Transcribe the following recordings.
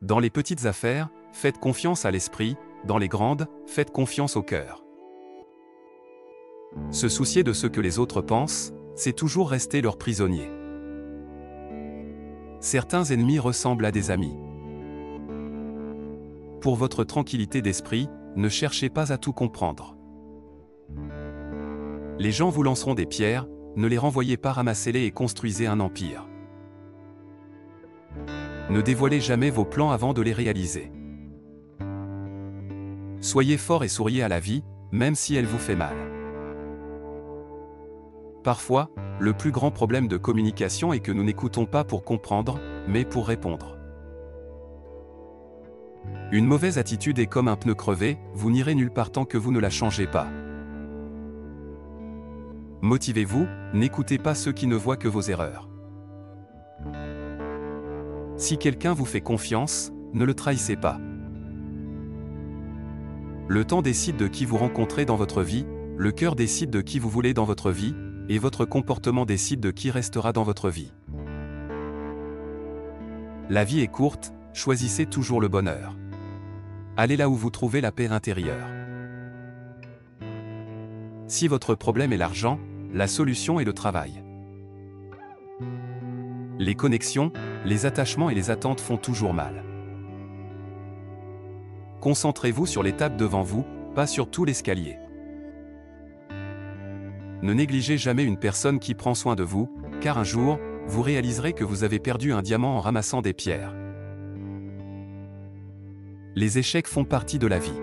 Dans les petites affaires, faites confiance à l'esprit, dans les grandes, faites confiance au cœur. Se soucier de ce que les autres pensent, c'est toujours rester leur prisonnier. Certains ennemis ressemblent à des amis. Pour votre tranquillité d'esprit, ne cherchez pas à tout comprendre. Les gens vous lanceront des pierres, ne les renvoyez pas, ramassez-les et construisez un empire. Ne dévoilez jamais vos plans avant de les réaliser. Soyez fort et souriez à la vie, même si elle vous fait mal. Parfois, le plus grand problème de communication est que nous n'écoutons pas pour comprendre, mais pour répondre. Une mauvaise attitude est comme un pneu crevé, vous n'irez nulle part tant que vous ne la changez pas. Motivez-vous, n'écoutez pas ceux qui ne voient que vos erreurs. Si quelqu'un vous fait confiance, ne le trahissez pas. Le temps décide de qui vous rencontrez dans votre vie, le cœur décide de qui vous voulez dans votre vie, et votre comportement décide de qui restera dans votre vie. La vie est courte, choisissez toujours le bonheur. Allez là où vous trouvez la paix intérieure. Si votre problème est l'argent, la solution est le travail. Les connexions, les attachements et les attentes font toujours mal. Concentrez-vous sur l'étape devant vous, pas sur tout l'escalier. Ne négligez jamais une personne qui prend soin de vous, car un jour, vous réaliserez que vous avez perdu un diamant en ramassant des pierres. Les échecs font partie de la vie.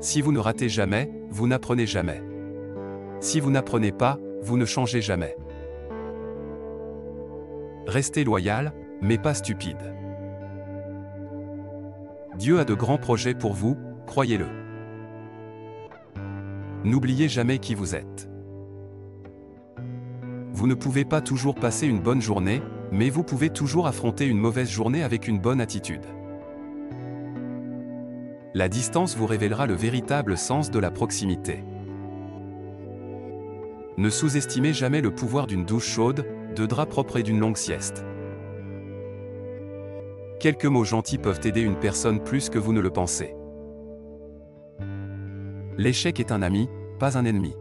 Si vous ne ratez jamais, vous n'apprenez jamais. Si vous n'apprenez pas, vous ne changez jamais. Restez loyal, mais pas stupide. Dieu a de grands projets pour vous, croyez-le. N'oubliez jamais qui vous êtes. Vous ne pouvez pas toujours passer une bonne journée, mais vous pouvez toujours affronter une mauvaise journée avec une bonne attitude. La distance vous révélera le véritable sens de la proximité. Ne sous-estimez jamais le pouvoir d'une douche chaude, de draps propres et d'une longue sieste. Quelques mots gentils peuvent aider une personne plus que vous ne le pensez. L'échec est un ami, pas un ennemi.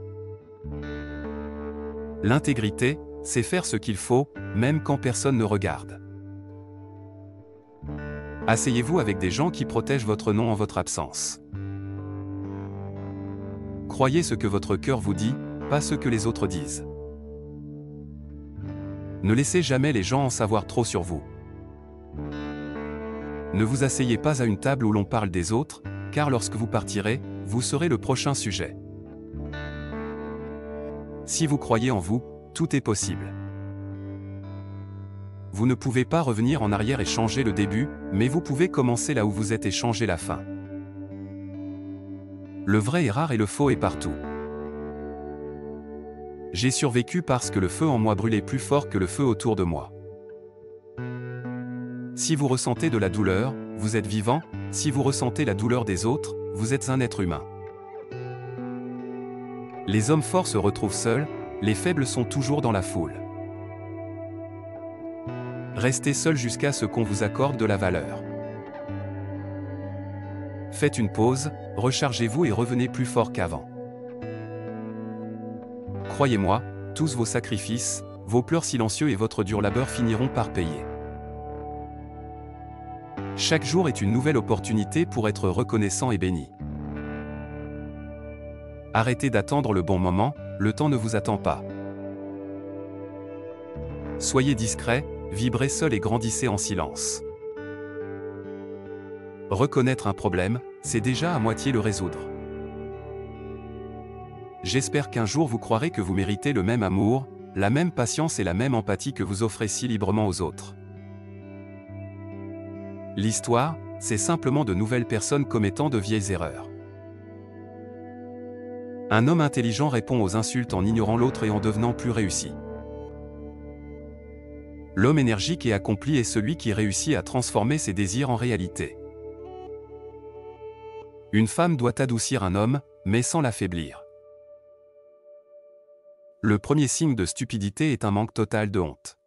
L'intégrité, c'est faire ce qu'il faut, même quand personne ne regarde. Asseyez-vous avec des gens qui protègent votre nom en votre absence. Croyez ce que votre cœur vous dit, pas ce que les autres disent. Ne laissez jamais les gens en savoir trop sur vous. Ne vous asseyez pas à une table où l'on parle des autres, car lorsque vous partirez, vous serez le prochain sujet. Si vous croyez en vous, tout est possible. Vous ne pouvez pas revenir en arrière et changer le début, mais vous pouvez commencer là où vous êtes et changer la fin. Le vrai est rare et le faux est partout. J'ai survécu parce que le feu en moi brûlait plus fort que le feu autour de moi. Si vous ressentez de la douleur, vous êtes vivant, si vous ressentez la douleur des autres, vous êtes un être humain. Les hommes forts se retrouvent seuls, les faibles sont toujours dans la foule. Restez seul jusqu'à ce qu'on vous accorde de la valeur. Faites une pause, rechargez-vous et revenez plus fort qu'avant. Croyez-moi, tous vos sacrifices, vos pleurs silencieux et votre dur labeur finiront par payer. Chaque jour est une nouvelle opportunité pour être reconnaissant et béni. Arrêtez d'attendre le bon moment, le temps ne vous attend pas. Soyez discret, vibrez seul et grandissez en silence. Reconnaître un problème, c'est déjà à moitié le résoudre. J'espère qu'un jour vous croirez que vous méritez le même amour, la même patience et la même empathie que vous offrez si librement aux autres. L'histoire, c'est simplement de nouvelles personnes commettant de vieilles erreurs. Un homme intelligent répond aux insultes en ignorant l'autre et en devenant plus réussi. L'homme énergique et accompli est celui qui réussit à transformer ses désirs en réalité. Une femme doit adoucir un homme, mais sans l'affaiblir. Le premier signe de stupidité est un manque total de honte.